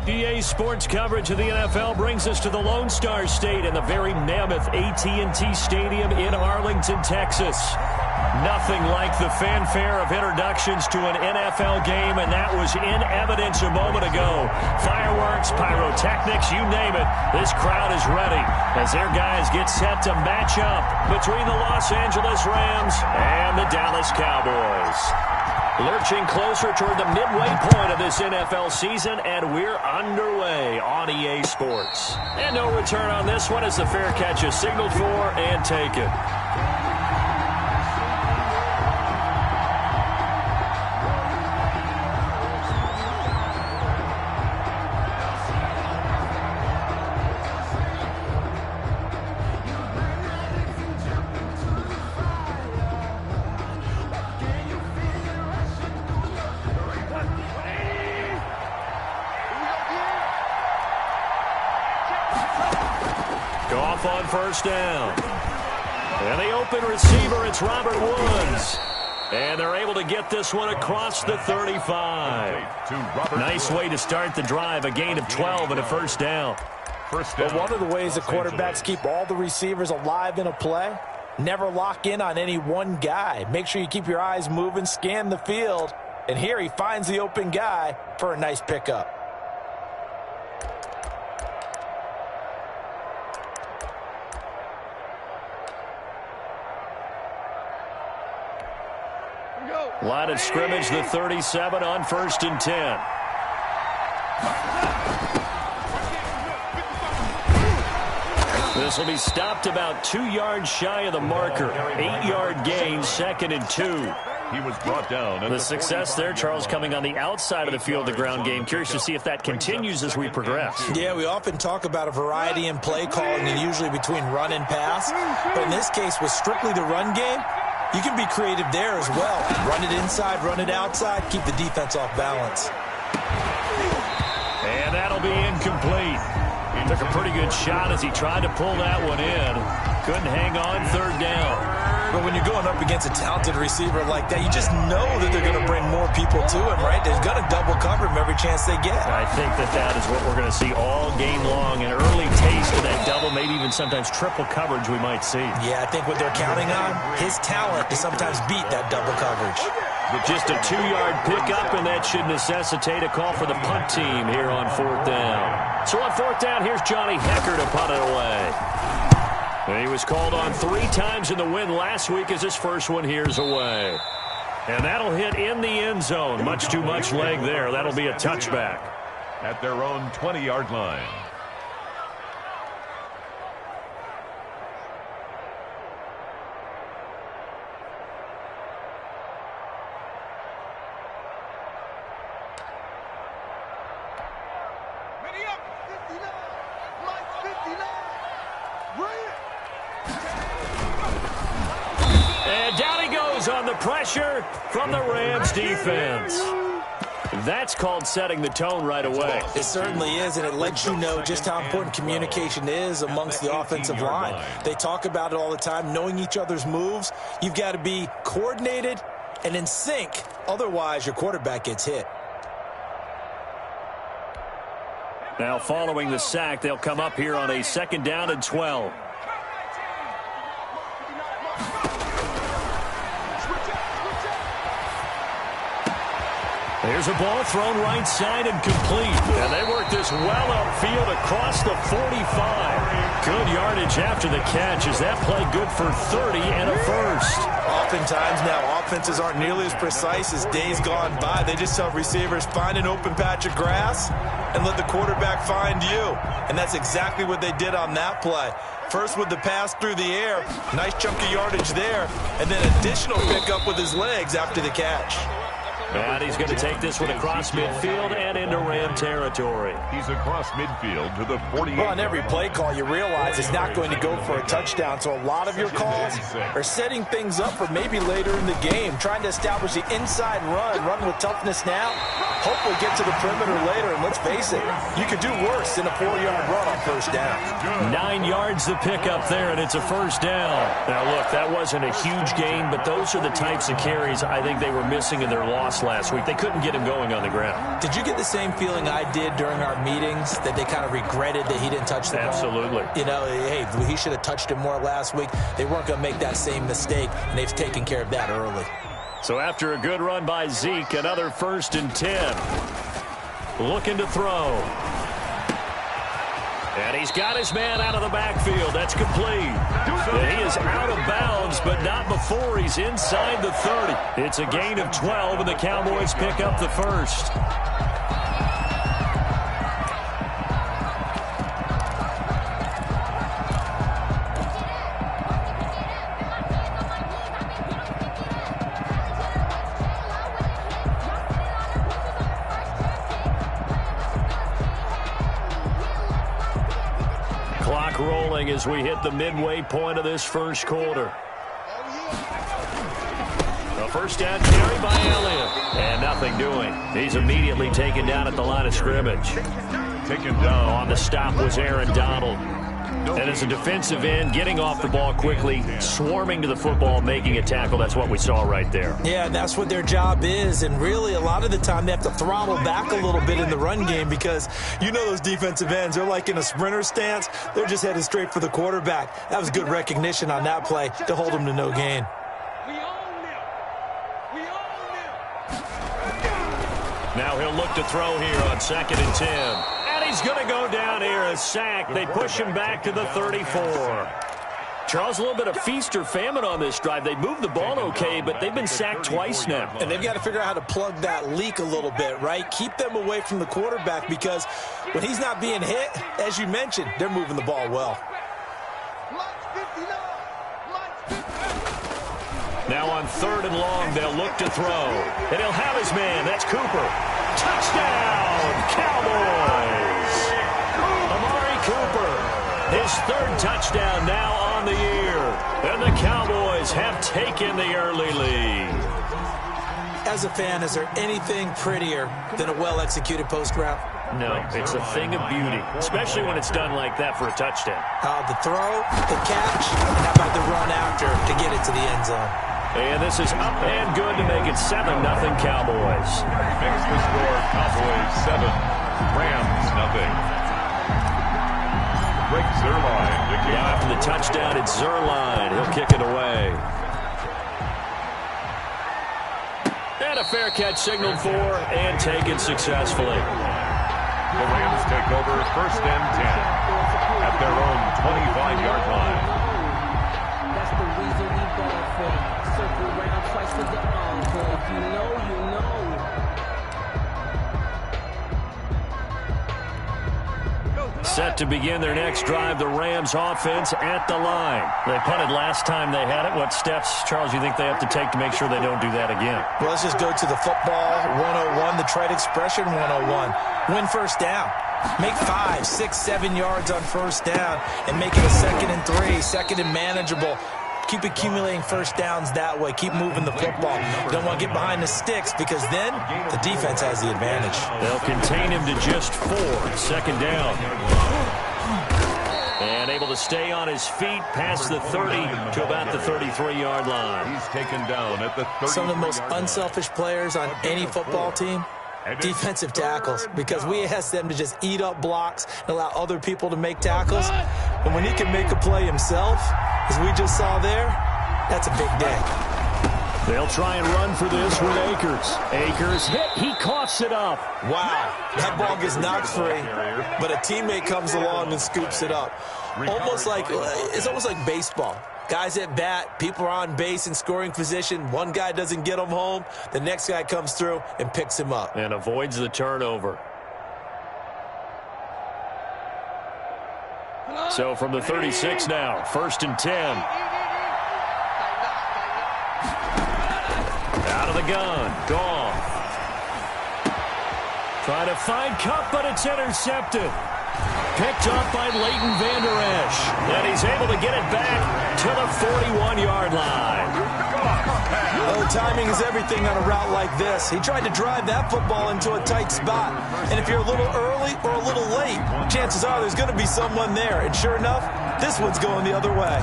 EA Sports coverage of the NFL brings us to the Lone Star State and the very mammoth AT&T Stadium in Arlington, Texas. Nothing like the fanfare of introductions to an NFL game, and that was in evidence a moment ago. Fireworks, pyrotechnics, you name it. This crowd is ready as their guys get set to match up between the Los Angeles Rams and the Dallas Cowboys. Lurching closer toward the midway point of this NFL season, and we're underway on EA Sports. And no return on this one as the fair catch is signaled for and taken. On first down. And the open receiver, it's Robert Woods. And they're able to get this one across the 35. Nice way to start the drive, a gain of 12 and a first down. But one of the ways the quarterbacks keep all the receivers alive in a play, never lock in on any one guy. Make sure you keep your eyes moving, scan the field. And here he finds the open guy for a nice pickup. Line of scrimmage, the 37 on 1st and 10. This will be stopped about 2 yards shy of the marker. 8-yard gain, 2nd and 2. He was brought down. The success there, Charles, coming on the outside of the field, the ground game. Curious to see if that continues as we progress. Yeah, we often talk about a variety in play calling and usually between run and pass. But in this case, with strictly the run game, you can be creative there as well. Run it inside, run it outside, keep the defense off balance. And that'll be incomplete. He took a pretty good shot as he tried to pull that one in. Couldn't hang on, 3rd down. But when you're going up against a talented receiver like that, you just know that they're going to bring more people to him, right? They're going to double cover him every chance they get. I think that is what we're going to see all game long. An early taste of that double, maybe even sometimes triple coverage we might see. Yeah, I think what they're counting on, his talent to sometimes beat that double coverage. Just a 2-yard pickup, and that should necessitate a call for the punt team here on 4th down. So on 4th down, here's Johnny Hecker to punt it away. And he was called on 3 times in the win last week as his first one here's away. And that'll hit in the end zone. Much too much leg there. That'll be a touchback. At their own 20-yard line. On the pressure from the Rams defense. That's called setting the tone right away. It certainly is, and it lets you know just how important communication is amongst the offensive line. They talk about it all the time, knowing each other's moves. You've got to be coordinated and in sync. Otherwise, your quarterback gets hit. Now, following the sack, they'll come up here on a 2nd down and 12. There's a ball thrown right side and complete. And they work this well upfield across the 45. Good yardage after the catch. Is that play good for 30 and a first? Oftentimes now, offenses aren't nearly as precise as days gone by. They just tell receivers, find an open patch of grass and let the quarterback find you. And that's exactly what they did on that play. First with the pass through the air. Nice chunk of yardage there. And then additional pickup with his legs after the catch. And he's going to take this one across midfield and into Ram territory. He's across midfield to the 48. Well, on every play call, you realize it's not going to go for a touchdown. So a lot of your calls are setting things up for maybe later in the game, trying to establish the inside run with toughness now. Hopefully get to the perimeter later, and let's face it, you could do worse than a 4-yard run on first down. 9 yards the pickup there, and it's a first down. Now, look, that wasn't a huge gain, but those are the types of carries I think they were missing in their loss this last week. They couldn't get him going on the ground. Did you get the same feeling I did during our meetings, that they kind of regretted that he didn't touch the ball? Absolutely. You know, hey, he should have touched it more last week. They weren't going to make that same mistake, and they've taken care of that early. So after a good run by Zeke, another 1st and 10. Looking to throw. And he's got his man out of the backfield. That's complete. And he is out of bounds, but not before he's inside the 30. It's a gain of 12, and the Cowboys pick up the first. Clock rolling as we hit the midway point of this first quarter. A first down carry by Elliott. And nothing doing. He's immediately taken down at the line of scrimmage. Taken down. On the stop was Aaron Donald. And as a defensive end, getting off the ball quickly, swarming to the football, making a tackle. That's what we saw right there. Yeah, that's what their job is. And really, a lot of the time, they have to throttle back a little bit in the run game because you know those defensive ends, they're like in a sprinter stance. They're just headed straight for the quarterback. That was good recognition on that play to hold them to no gain. Now he'll look to throw here on 2nd and 10. And he's going to go down here, a sack. They push him back to the 34. Charles, a little bit of feast or famine on this drive. They moved the ball okay, but they've been sacked twice now. And they've got to figure out how to plug that leak a little bit, right? Keep them away from the quarterback because when he's not being hit, as you mentioned, they're moving the ball well. Now on 3rd and long, they'll look to throw. And he'll have his man. That's Cooper. Touchdown, Cowboys! Amari Cooper, his 3rd touchdown now on the year. And the Cowboys have taken the early lead. As a fan, is there anything prettier than a well-executed post route? No, it's a thing of beauty, especially when it's done like that for a touchdown. The throw, the catch, and how about the run after to get it to the end zone? And this is up and good to make it 7-0 Cowboys. Makes the score Cowboys 7, Rams nothing. Rick Zerline. Now after the touchdown, it's Zerline. He'll kick it away. And a fair catch signaled for and taken successfully. The Rams take over 1st and 10 at their own 25-yard line. That's the reason we ball for. Circle around twice with the encore. If you know, you know. Set to begin their next drive, the Rams offense at the line. They punted last time they had it. What steps, Charles, you think they have to take to make sure they don't do that again? Well, let's just go to the football 101, the trade expression 101. Win first down. Make 5, 6, 7 yards on first down and make it a 2nd and 3, 2nd and manageable. Keep accumulating first downs that way. Keep moving the football. You don't want to get behind the sticks because then the defense has the advantage. They'll contain him to just 4. 2nd down. And able to stay on his feet past the 30 to about the 33-yard line. He's taken down at the 30. Some of the most unselfish players on any football team, defensive tackles, because we ask them to just eat up blocks and allow other people to make tackles. And when he can make a play himself, as we just saw there, that's a big day. They'll try and run for this with Akers. Akers hit. He coughs it up. Wow. That ball gets knocked free, but a teammate comes along and scoops it up. It's almost like baseball. Guys at bat, people are on base in scoring position. One guy doesn't get him home. The next guy comes through and picks him up. And avoids the turnover. So from the 36 now, 1st and 10. Out of the gun, Goff. Trying to find Kupp, but it's intercepted. Picked up by Leighton Vander Esch. And he's able to get it back to the 41-yard line. Well, timing is everything on a route like this. He tried to drive that football into a tight spot. And if you're a little early or a little late, chances are there's going to be someone there. And sure enough, this one's going the other way.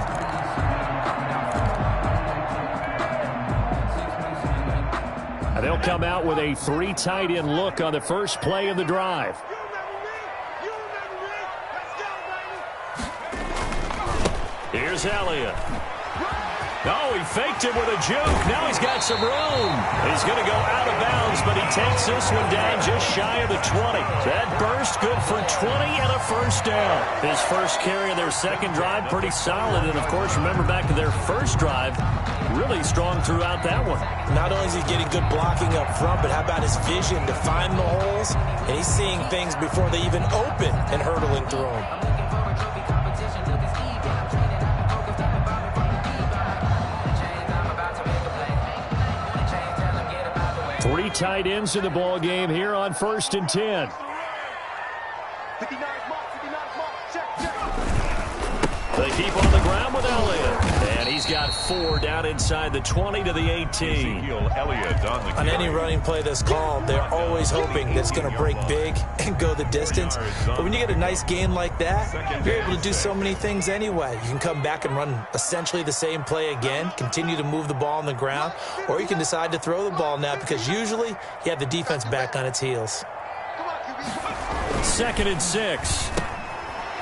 And they'll come out with a 3 tight end look on the first play of the drive. Here's Elliott. Oh, he faked him with a juke. Now he's got some room. He's going to go out of bounds, but he takes this one down just shy of the 20. That burst good for 20 and a first down. His first carry of their second drive, pretty solid. And, of course, remember back to their first drive, really strong throughout that one. Not only is he getting good blocking up front, but how about his vision to find the holes? And he's seeing things before they even open and hurdling through them. 3 tight ends in the ball game here on 1st and 10. They keep on the ground with Elliott. And he's got 4 down inside the 20 to the 18. On any running play that's called, they're always hoping that it's going to break big and go the distance. But when you get a nice gain like that, you're able to do so many things anyway. You can come back and run essentially the same play again, continue to move the ball on the ground, or you can decide to throw the ball now because usually you have the defense back on its heels. 2nd and 6.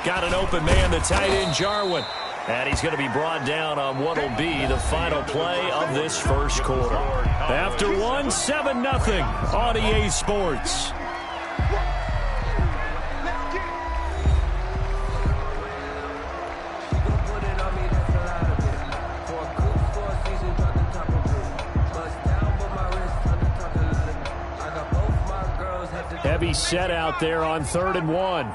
Got an open man, the tight end, Jarwin. And he's going to be brought down on what will be the final play of this first quarter. After 1, 7-0 on EA Sports. Heavy set out there on 3rd and 1.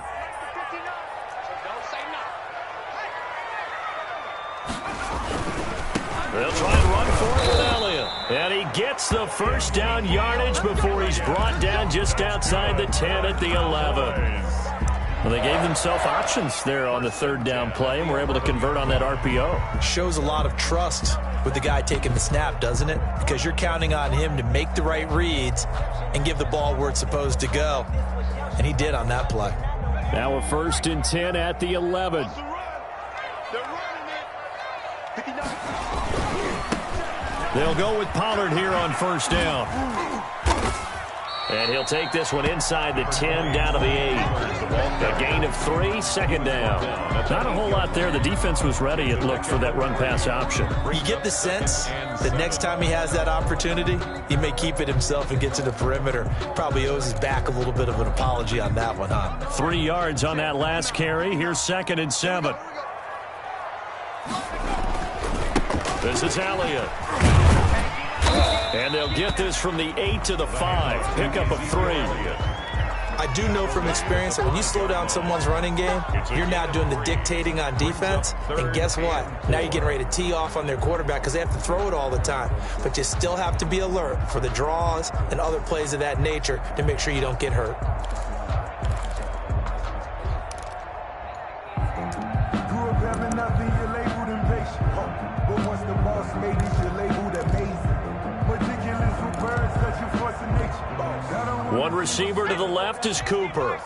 They'll try and run for it with Elliott. And he gets the first down yardage before he's brought down just outside the 10 at the 11. Well, they gave themselves options there on the 3rd down play and were able to convert on that RPO. Shows a lot of trust with the guy taking the snap, doesn't it? Because you're counting on him to make the right reads and give the ball where it's supposed to go. And he did on that play. Now a 1st and 10 at the 11. They'll go with Pollard here on 1st down. And he'll take this one inside the 10 down to the 8. A gain of 3, 2nd down. Not a whole lot there. The defense was ready, it looked, for that run-pass option. You get the sense that next time he has that opportunity, he may keep it himself and get to the perimeter. Probably owes his back a little bit of an apology on that one, huh? 3 yards on that last carry. Here's 2nd and 7. This is Elliott. And they'll get this from the 8 to the 5. Pickup of 3. I do know from experience that when you slow down someone's running game, you're now doing the dictating on defense. And guess what? Now you're getting ready to tee off on their quarterback because they have to throw it all the time. But you still have to be alert for the draws and other plays of that nature to make sure you don't get hurt. One receiver to the left is Cooper.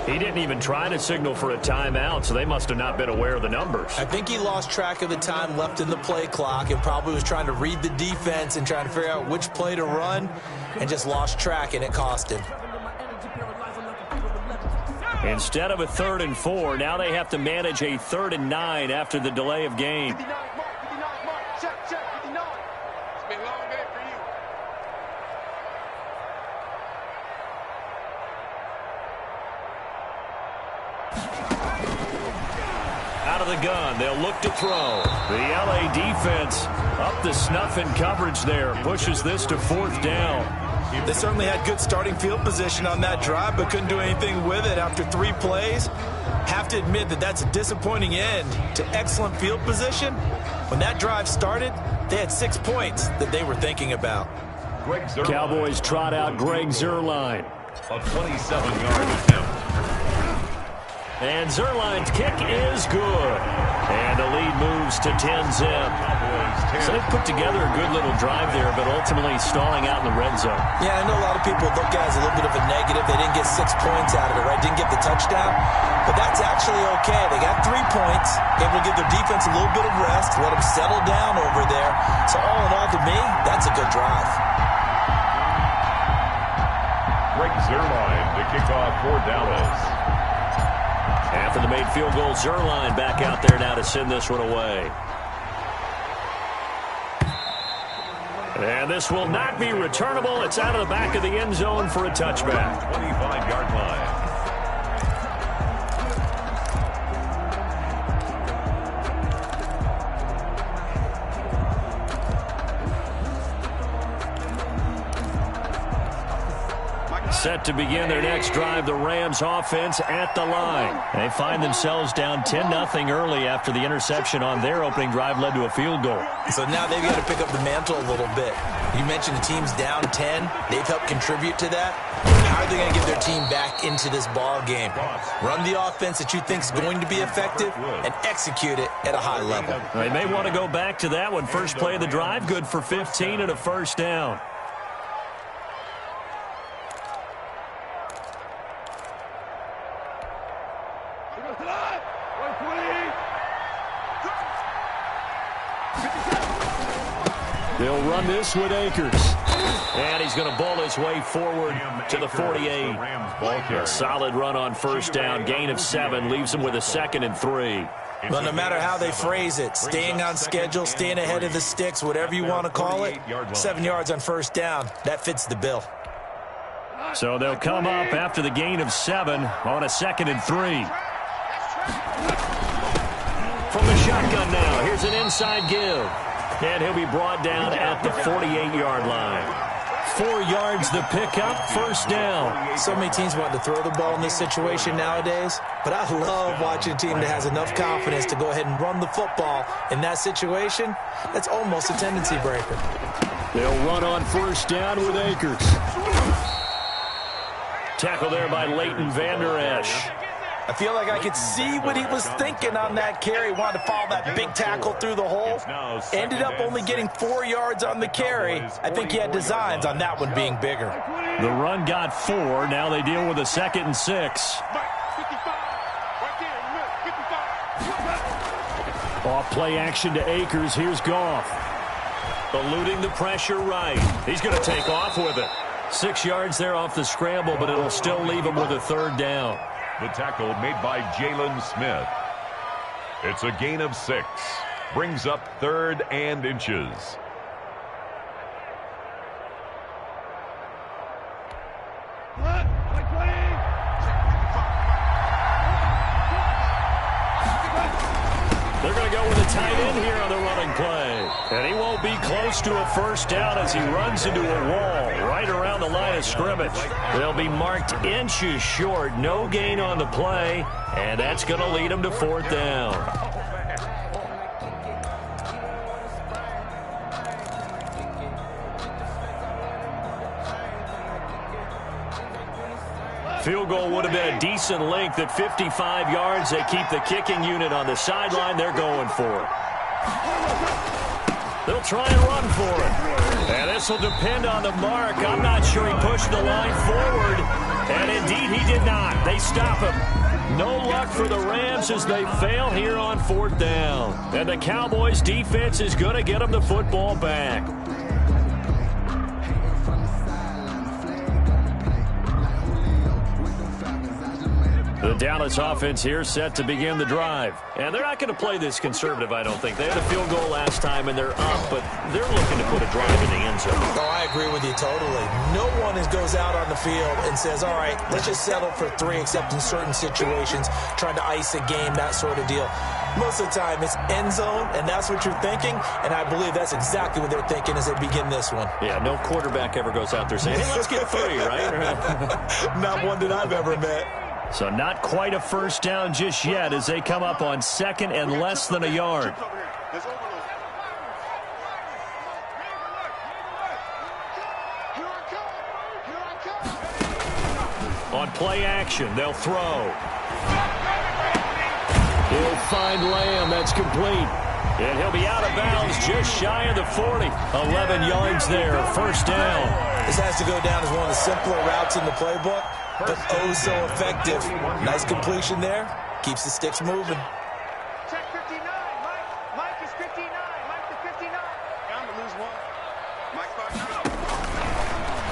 He didn't even try to signal for a timeout, so they must have not been aware of the numbers. I think he lost track of the time left in the play clock and probably was trying to read the defense and trying to figure out which play to run and just lost track, and it cost him. Instead of a 3rd and 4, now they have to manage a 3rd and 9 after the delay of game. Out of the gun, they'll look to throw. The LA defense up the snuff in coverage there, pushes this to 4th down. They certainly had good starting field position on that drive, but couldn't do anything with it after 3 plays. Have to admit that that's a disappointing end to excellent field position. When that drive started, they had 6 points that they were thinking about. Cowboys trot out Greg Zuerlein. A 27-yard attempt. And Zuerlein's kick is good. And the lead moves to 10-zip. So they've put together a good little drive there, but ultimately stalling out in the red zone. Yeah, I know a lot of people look at it as a little bit of a negative. They didn't get 6 points out of it, right? Didn't get the touchdown. But that's actually okay. They got 3 points, able to give their defense a little bit of rest, let them settle down over there. So all in all, to me, that's a good drive. Greg Zuerlein to kick off for Dallas. After the made field goal, Zuerlein back out there now to send this one away. And this will not be returnable. It's out of the back of the end zone for a touchback. 25-yard line. Set to begin their next drive, the Rams offense at the line. They find themselves down 10-0 early after the interception on their opening drive led to a field goal. So now they've got to pick up the mantle a little bit. You mentioned the team's down 10. They've helped contribute to that. How are they going to get their team back into this ball game? Run the offense that you think is going to be effective and execute it at a high level. They may want to go back to that one. First play of the drive, good for 15 and a first down. They'll run this with Akers. And he's going to ball his way forward to the 48. A solid run on first down. Gain of 7 leaves him with a 2nd and 3. Well, no matter how they phrase it, staying on schedule, staying ahead of the sticks, whatever you want to call it, 7 yards on first down, that fits the bill. So they'll come up after the gain of 7 on a 2nd and 3. From the shotgun now, here's an inside give. And he'll be brought down at the 48-yard line. 4 yards the pickup, first down. So many teams want to throw the ball in this situation nowadays, but I love watching a team that has enough confidence to go ahead and run the football. In that situation, that's almost a tendency breaker. They'll run on first down with Akers. Tackle there by Leighton Vander Esch. I feel like I could see what he was thinking on that carry. Wanted to follow that big tackle through the hole. Ended up only getting 4 yards on the carry. I think he had designs on that one being bigger. The run got 4. Now they deal with a 2nd and 6. Off play action to Akers. Here's Goff. Eluding the pressure right. He's going to take off with it. 6 yards there off the scramble, but it'll still leave him with a 3rd down. The tackle made by Jalen Smith. It's a gain of 6. Brings up 3rd and inches. They're going to go with a tight end here on the running play. And he won't be close to a first down as he runs into a wall right around the line of scrimmage. They'll be marked inches short. No gain on the play. And that's going to lead them to 4th down. Field goal would have been a decent length at 55 yards. They keep the kicking unit on the sideline. They're going for it. They'll try and run for it. And this will depend on the mark. I'm not sure he pushed the line forward. And indeed, he did not. They stop him. No luck for the Rams as they fail here on 4th down. And the Cowboys defense is going to get them the football back. The Dallas offense here set to begin the drive. And they're not going to play this conservative, I don't think. They had a field goal last time, and they're up, but they're looking to put a drive in the end zone. Oh, I agree with you totally. No one goes out on the field and says, all right, let's just settle for 3, except in certain situations, trying to ice a game, that sort of deal. Most of the time, it's end zone, and that's what you're thinking, and I believe that's exactly what they're thinking as they begin this one. Yeah, no quarterback ever goes out there saying, hey, let's get 3, right? Not one that I've ever met. So not quite a first down just yet as they come up on 2nd and less than a yard. On play action, they'll throw. He'll find Lamb. That's complete. And he'll be out of bounds just shy of the 40. 11 yards there. First down. This has to go down as one of the simpler routes in the playbook, but oh so effective. Nice completion there. Keeps the sticks moving. Check 59. Mike is 59. Mike to 59. I'm going to lose one. Mike 59.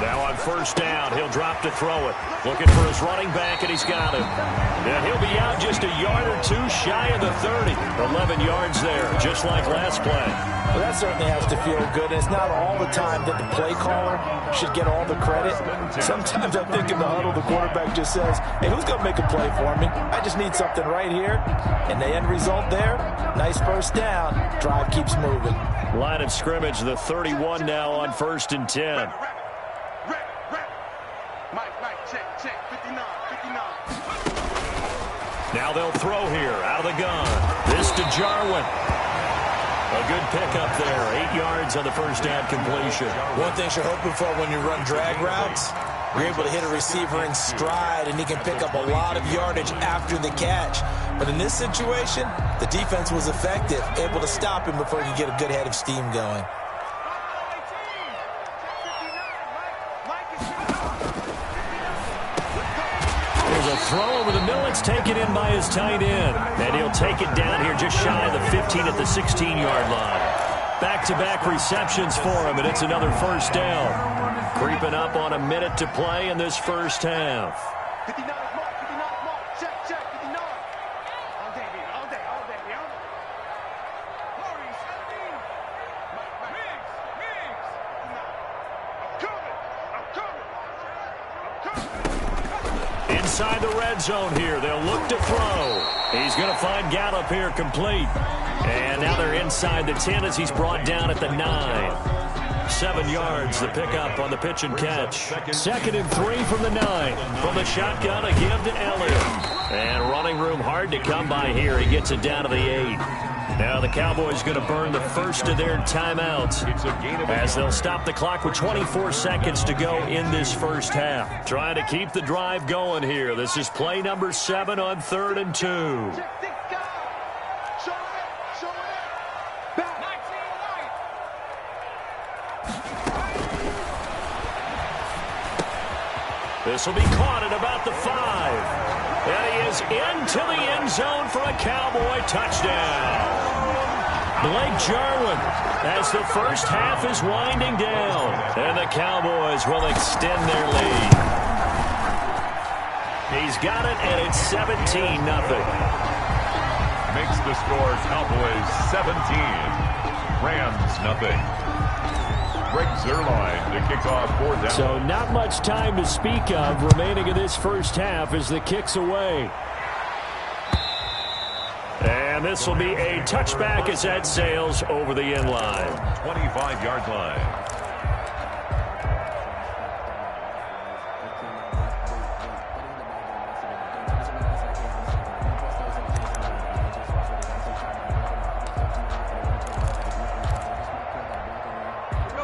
Now on first down, he'll drop to throw it. Looking for his running back, and he's got him. And he'll be out just a yard or two shy of the 30. 11 yards there, just like last play. Well, that certainly has to feel good. And it's not all the time that the play caller should get all the credit. Sometimes I think in the huddle, the quarterback just says, hey, who's going to make a play for me? I just need something right here. And the end result there, nice first down. Drive keeps moving. Line of scrimmage, the 31 now on 1st and 10. Now they'll throw here, out of the gun. This to Jarwin. A good pickup there, 8 yards on the first down completion. One thing you're hoping for when you run drag routes, you're able to hit a receiver in stride, and he can pick up a lot of yardage after the catch. But in this situation, the defense was effective, able to stop him before he could get a good head of steam going. A throw over the middle. It's taken in by his tight end. And he'll take it down here just shy of the 15 at the 16-yard line. Back-to-back receptions for him, and it's another first down. Creeping up on a minute to play in this first half. 59 mark, 59 mark. Check, 59. All day, baby. All day. Hurry, 17. Mix. I'm coming. Inside the red zone here. They'll look to throw. He's going to find Gallup here complete. And now they're inside the 10 as he's brought down at the 9. 7 yards, the pickup on the pitch and catch. 2nd and 3 from the 9. From the shotgun, a give to Elliott. And running room hard to come by here. He gets it down to the 8. Now the Cowboys going to burn the first of their timeouts as they'll stop the clock with 24 seconds to go in this first half. Trying to keep the drive going here. This is play number 7 on 3rd and 2. This will be caught at about the 5. And he is into the end zone for a Cowboy touchdown. Blake Jarwin as the first half is winding down. And the Cowboys will extend their lead. He's got it, and it's 17-0. Makes the score Cowboys 17. Rams nothing. Greg Zuerlein to kick off 4th down. So not much time to speak of remaining in this first half as the kick's away. And this will be a touchback as that sails over the end line. 25-yard line.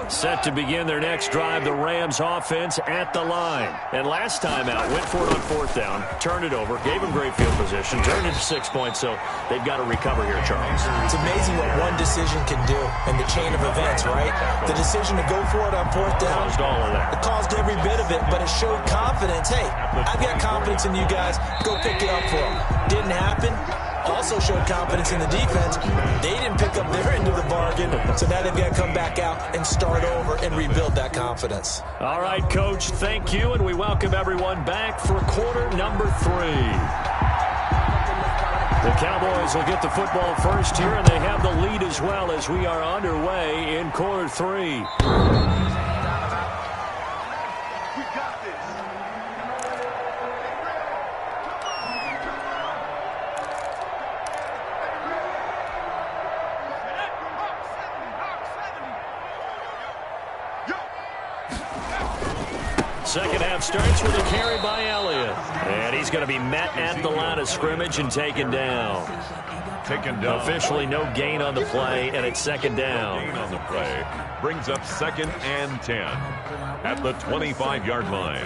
Set to begin their next drive, the Rams offense at the line. And last time out, went for it on 4th down, turned it over, gave them great field position, turned it to 6 points, so they've got to recover here, Charles. It's amazing what one decision can do in the chain of events, right? The decision to go for it on 4th down. Caused all of that. It caused every bit of it, but it showed confidence. Hey, I've got confidence in you guys. Go pick it up for them. Didn't happen. Also showed confidence in the defense. They didn't pick up their end of the bargain, so now they've got to come back out and start over and rebuild that confidence. All right, Coach, thank you, and we welcome everyone back for quarter number 3. The Cowboys will get the football first here, and they have the lead as well as we are underway in quarter 3. Second half starts with a carry by Elliott. And he's going to be met at the line of scrimmage and taken down. Officially no gain on the play, and it's 2nd down. Gain on the play brings up 2nd and 10 at the 25-yard line.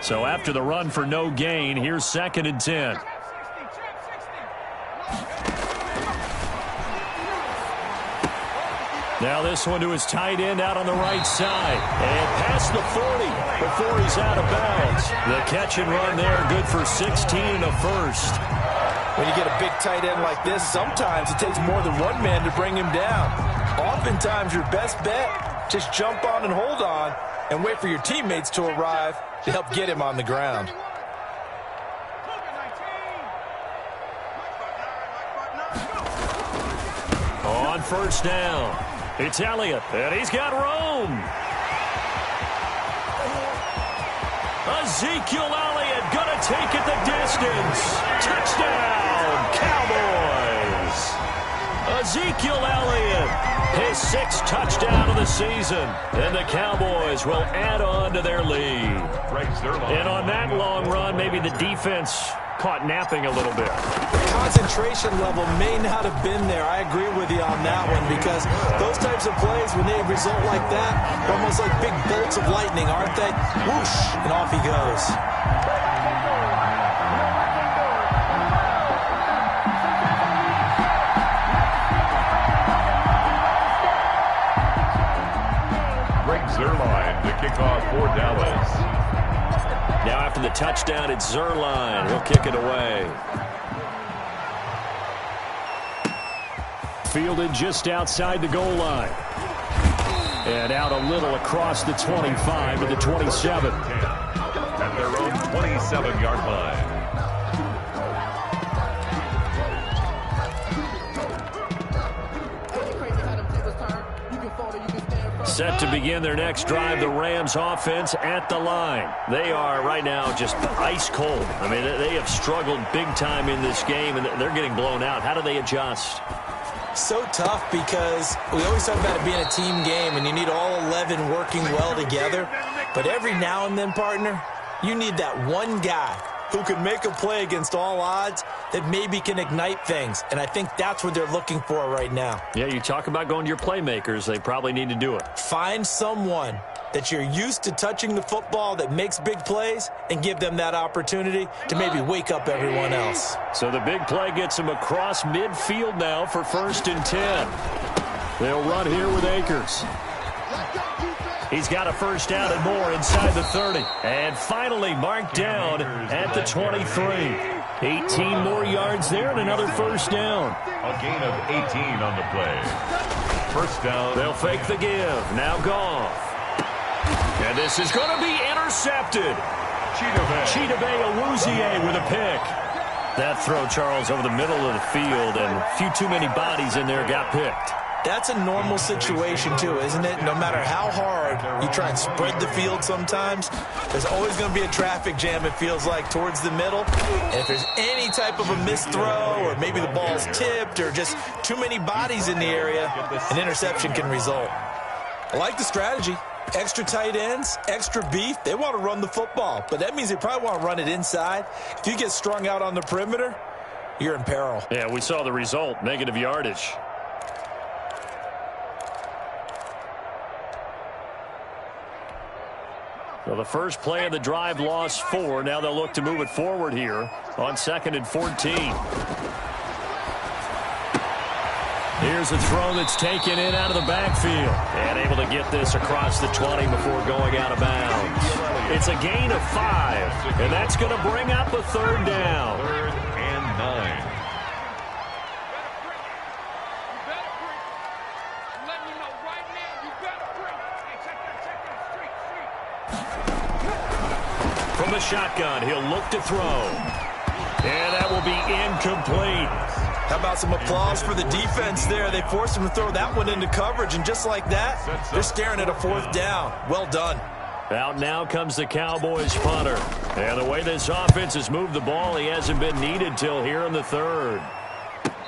So after the run for no gain, here's 2nd and 10. Now this one to his tight end out on the right side. And past the 40 before he's out of bounds. The catch and run there, good for 16 and a first. When you get a big tight end like this, sometimes it takes more than one man to bring him down. Oftentimes your best bet, just jump on and hold on and wait for your teammates to arrive to help get him on the ground. On first down, it's Elliott, and he's got Rome. Ezekiel Elliott going to take it the distance. Touchdown, Cowboys. Ezekiel Elliott, his 6th touchdown of the season. And the Cowboys will add on to their lead. And on that long run, maybe the defense caught napping a little bit. The concentration level may not have been there. I agree with you on that one, because those types of plays, when they result like that, are almost like big bolts of lightning, aren't they? Whoosh, and off he goes. Breaks their line to kick off for Dallas. Now after the touchdown, it's Zerline. He'll kick it away. Fielded just outside the goal line. And out a little across the 25 to the 27. At their own 27-yard line. Set to begin their next drive, the Rams offense at the line. They are right now just ice cold. I mean, they have struggled big time in this game, and they're getting blown out. How do they adjust? So tough, because we always talk about it being a team game, and you need all 11 working well together. But every now and then, partner, you need that one guy who can make a play against all odds that maybe can ignite things. And I think that's what they're looking for right now. Yeah, you talk about going to your playmakers. They probably need to do it. Find someone that you're used to touching the football that makes big plays and give them that opportunity to maybe wake up everyone else. So the big play gets him across midfield now for 1st and 10. They'll run here with Akers. He's got a first down and more inside the 30. And finally marked down at the 23. 18 more yards there and another first down. A gain of 18 on the play. First down. They'll fake the give. Now Goff. And this is going to be intercepted. Chidobe Awuzie with a pick. That throw, Charles, over the middle of the field, and a few too many bodies in there got picked. That's a normal situation, too, isn't it? No matter how hard you try and spread the field sometimes, there's always going to be a traffic jam, it feels like, towards the middle. And if there's any type of a missed throw, or maybe the ball's tipped, or just too many bodies in the area, an interception can result. I like the strategy. Extra tight ends, extra beef, they want to run the football. But that means they probably want to run it inside. If you get strung out on the perimeter, you're in peril. Yeah, we saw the result, negative yardage. So the first play of the drive lost 4. Now they'll look to move it forward here on 2nd and 14. Here's a throw that's taken in out of the backfield. And able to get this across the 20 before going out of bounds. It's a gain of 5. And that's going to bring up a 3rd down. 3rd and 9. From the shotgun, he'll look to throw. And that will be incomplete. How about some applause for the defense there? They forced him to throw that one into coverage, and just like that, they're staring at a 4th down. Well done. Out now comes the Cowboys punter. And the way this offense has moved the ball, he hasn't been needed till here in the 3rd.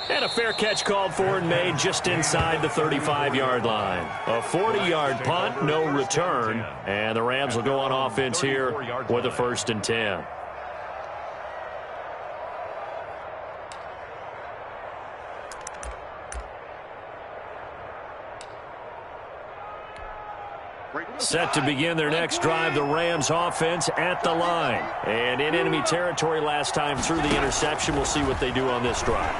And a fair catch called for and made just inside the 35-yard line. A 40-yard punt, no return. And the Rams will go on offense here with a 1st and 10. Set to begin their next drive, the Rams offense at the line. And in enemy territory last time through the interception. We'll see what they do on this drive.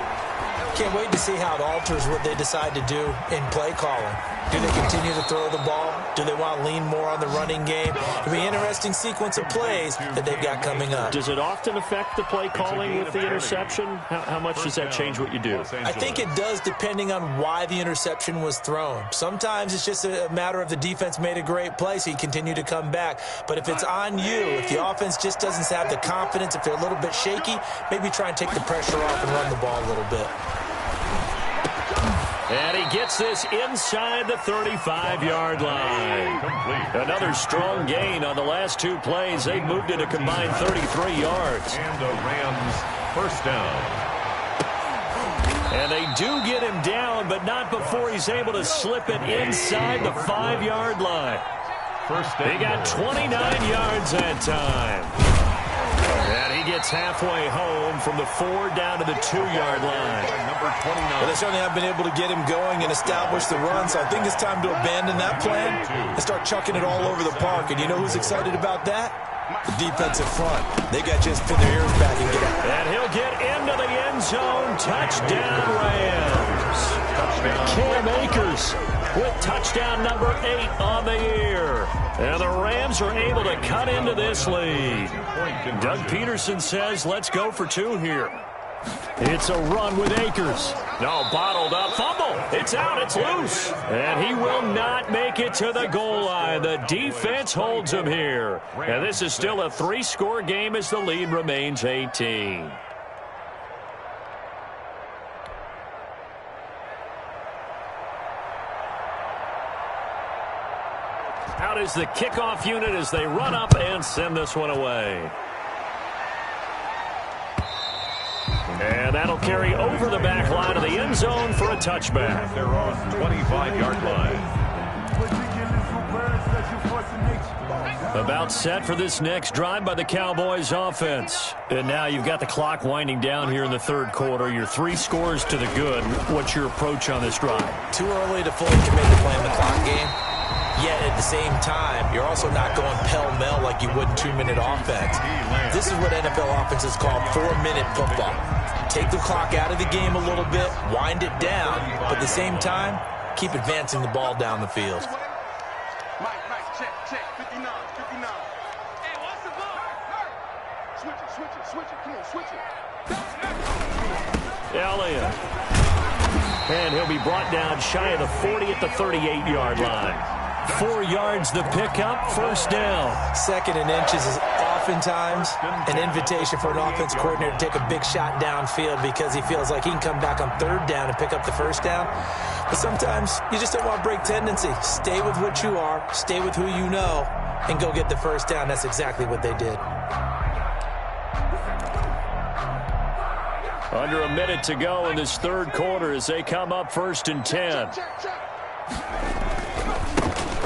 Can't wait to see how it alters what they decide to do in play calling. Do they continue to throw the ball? Do they want to lean more on the running game? It'll be an interesting sequence of plays that they've got coming up. Does it often affect the play calling with the interception? How much does that change what you do? I think it does, depending on why the interception was thrown. Sometimes it's just a matter of the defense made a great play, so you continue to come back. But if it's on you, if the offense just doesn't have the confidence, if they're a little bit shaky, maybe try and take the pressure off and run the ball a little bit. And he gets this inside the 35-yard line. Another strong gain on the last two plays. They've moved it a combined 33 yards. And the Rams first down. And they do get him down, but not before he's able to slip it inside the 5-yard line. They got 29 yards that time. And he gets halfway home from the 4 down to the 2-yard line. Number 29. Well, they certainly have been able to get him going and establish the run, so I think it's time to abandon that plan and start chucking it all over the park. And you know who's excited about that? The defensive front. They got just pin their ears back and get it. And he'll get into the end zone. Touchdown, Rams. Cam Akers with touchdown number 8 on the year. And the Rams are able to cut into this lead. Doug Peterson says, let's go for 2 here. It's a run with Akers. No, bottled up. Fumble. It's out. It's loose. And he will not make it to the goal line. The defense holds him here. And this is still a 3-score game as the lead remains 18. Out is the kickoff unit as they run up and send this one away. And that'll carry over the back line of the end zone for a touchback. They're on 25-yard line. About set for this next drive by the Cowboys offense. And now you've got the clock winding down here in the third quarter. You're 3 scores to the good. What's your approach on this drive? Too early to fully commit to playing the clock game. Yet at the same time, you're also not going pell-mell like you would in 2-minute offense. This is what NFL offenses call 4-minute football. Take the clock out of the game a little bit, wind it down, but at the same time, keep advancing the ball down the field. Mike, check, 59. Hey, what's the ball? Switch it, come on, switch it. Elliott. And he'll be brought down shy of the 40 at the 38-yard line. 4 yards the pickup, first down. 2nd and inches is oftentimes an invitation for an offense coordinator to take a big shot downfield because he feels like he can come back on 3rd down and pick up the first down. But sometimes you just don't want to break tendency. Stay with what you are, stay with who you know, and go get the first down. That's exactly what they did. Under a minute to go in this third quarter as they come up 1st and 10.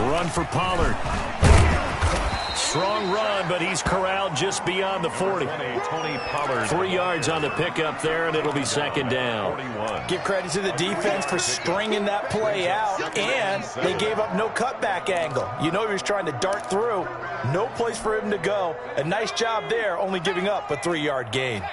Run for Pollard. Strong run, but he's corralled just beyond the 40. Tony Pollard. 3 yards on the pickup there, and it'll be 2nd down. 41. Give credit to the defense for stringing that play out, and they gave up no cutback angle. You know he was trying to dart through. No place for him to go. A nice job there, only giving up a 3-yard gain.